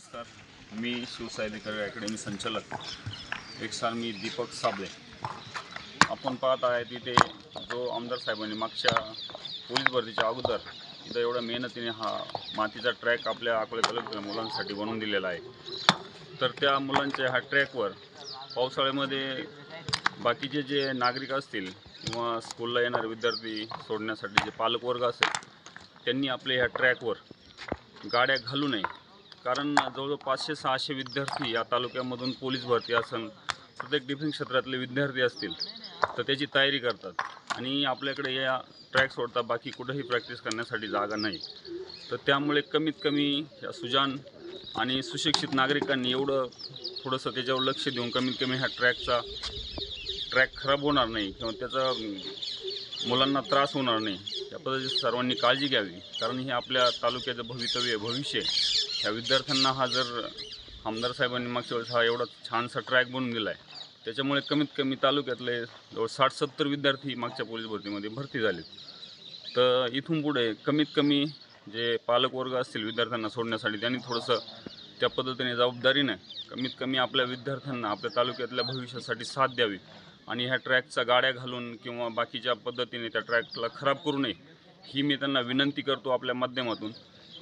नमस्कार, मी शिवसाहेब अकॅडमी संचालक मी दीपक साबळे। आपण पाहत आहे तिथे जो आमदार साहेबांनी मागच्या पोलीस भरतीच्या अगोदर इथं एवढ्या मेहनतीने हा मातीचा ट्रॅक आपल्या अकोले तालुक्यातील मुलांसाठी बनवून दिलेला आहे। तर त्या मुलांच्या ह्या ट्रॅकवर पावसाळ्यामध्ये बाकीचे जे नागरिक असतील किंवा स्कूलला येणारे विद्यार्थी सोडण्यासाठी जे पालकवर्ग असेल त्यांनी आपल्या ह्या ट्रॅकवर गाड्या घालू नये, कारण जवळजवळ 500-600 विद्यार्थी या तालुक्यामधून पोलीस भरती असेल, प्रत्येक डिफेन्स क्षेत्रातले विद्यार्थी असतील तर त्याची तयारी करतात आणि आपल्याकडे या ट्रॅक सोडता बाकी कुठेही प्रॅक्टिस करण्यासाठी जागा नाही। तर त्यामुळे कमीत कमी या सुजाण आणि सुशिक्षित नागरिकांनी एवढं थोडंसं त्याच्यावर लक्ष देऊन कमीत कमी ह्या ट्रॅक खराब होणार नाही किंवा त्याचा मुलांना त्रास होणार नाही या पद्धतीने सर्वांनी काळजी घ्यावी, कारण हे आपल्या तालुक्याचं भविष्य ह्या विद्यार्थ्यांना हा जर आमदार साहेबांनी मागच्या वेळेस हा एवढा छानसा ट्रॅक बनवून दिला आहे, त्याच्यामुळे कमीत कमी तालुक्यातले जवळ 60-70 विद्यार्थी मागच्या पोलीस भरतीमध्ये भरती झाले। तर इथून पुढे कमीत कमी जे पालकवर्ग असतील विद्यार्थ्यांना सोडण्यासाठी त्यांनी थोडंसं त्या पद्धतीने जबाबदारीने कमीत कमी आपल्या विद्यार्थ्यांना आपल्या तालुक्यातल्या भविष्यासाठी साथ द्यावी आणि ह्या ट्रॅकचा गाड्या घालून किंवा बाकीच्या पद्धतीने त्या ट्रॅकला खराब करू नये ही मी त्यांना विनंती करतो आपल्या माध्यमातून,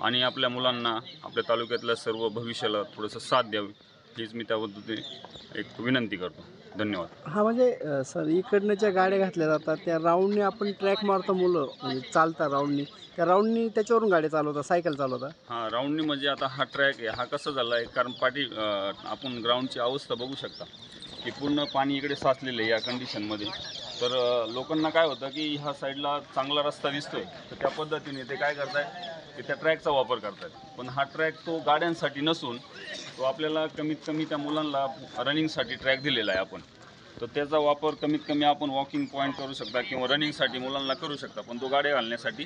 आणि आपल्या मुलांना आपल्या तालुक्यातल्या सर्व भविष्याला थोडंसं साथ द्यावी हीच मी त्याबद्दल एक विनंती करतो। धन्यवाद। हां, म्हणजे सर इकडनं ज्या गाड्या घातल्या जातात त्या राऊंडने आपण ट्रॅक मारतो, मुलं म्हणजे चालतात राऊंडनी, त्या राऊंडनी त्याच्यावरून गाड्या चालवतात, सायकल चालवतात। हां, राऊंडनी म्हणजे आता हा ट्रॅक आहे हा कसं झाला आहे, कारण आपण ग्राउंडची अवस्था बघू शकता की पूर्ण पाणी इकडे साचलेलं आहे या कंडिशनमध्ये। तर लोकांना काय होतं की ह्या साईडला चांगला रस्ता दिसतोय तर त्या पद्धतीने ते काय करताय की त्या ट्रॅकचा वापर करतात, पण हा ट्रॅक तो गाड्यांसाठी नसून तो आपल्याला कमीत कमी त्या मुलांना रनिंगसाठी ट्रॅक दिलेला आहे आपण। तर त्याचा वापर कमीत कमी आपण वॉकिंग पॉईंट करू शकता किंवा रनिंगसाठी मुलांना करू शकता, पण तो गाड्या घालण्यासाठी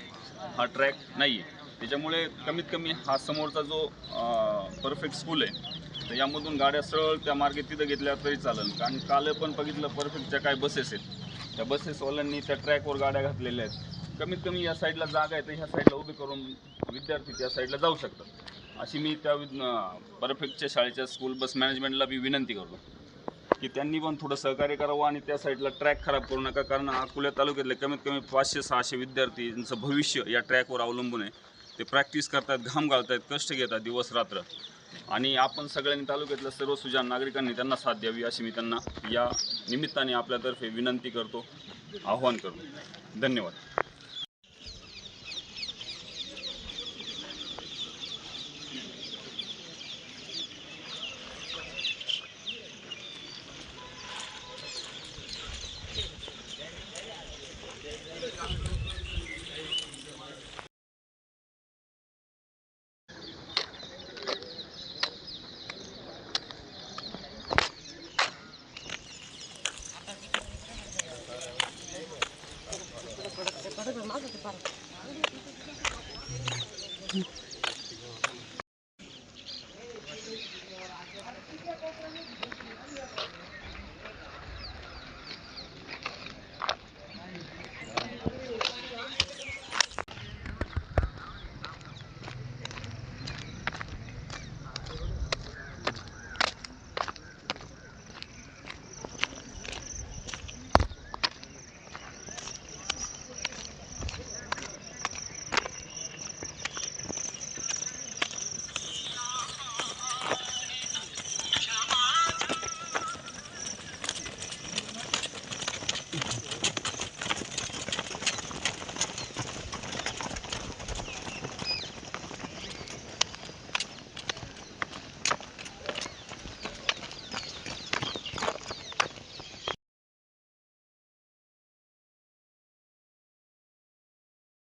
हा ट्रॅक नाही आहे। त्याच्यामुळे कमीत कमी हा समोरचा जो परफेक्ट स्कूल आहे तर यामधून गाड्या सरळ त्या मार्गे तिथं घेतल्या तरी चालेल, कारण काल पण बघितलं परफेक्टच्या काय बसेस आहेत त्या बसेसवाल्यांनी त्या ट्रॅकवर गाड्या घातलेल्या आहेत। कमीत कमी या साईडला जागा आहे तर ह्या साईडला उभी करून विद्यार्थी त्या साईडला जाऊ शकतात, अशी मी त्या परफेक्टच्या शाळेच्या स्कूल बस मॅनेजमेंटला मी विनंती करतो की त्यांनी पण थोडं सहकार्य करावं आणि त्या साईडला ट्रॅक खराब करू नका, कारण अकोला तालुक्यातले कमीत कमी 500-600 विद्यार्थींचं भविष्य या ट्रॅकवर अवलंबून आहे। ते प्रॅक्टिस करतात, घाम घालतात, कष्ट घेतात दिवस रात्र, आणि आपण सगळ्यांनी तालुक्यातल्या सर्व सुजाण नागरिकांनी त्यांना साथ द्यावी अशी मी त्यांना या निमित्ताने आपल्यातर्फे विनंती करतो, आवाहन करतो। धन्यवाद।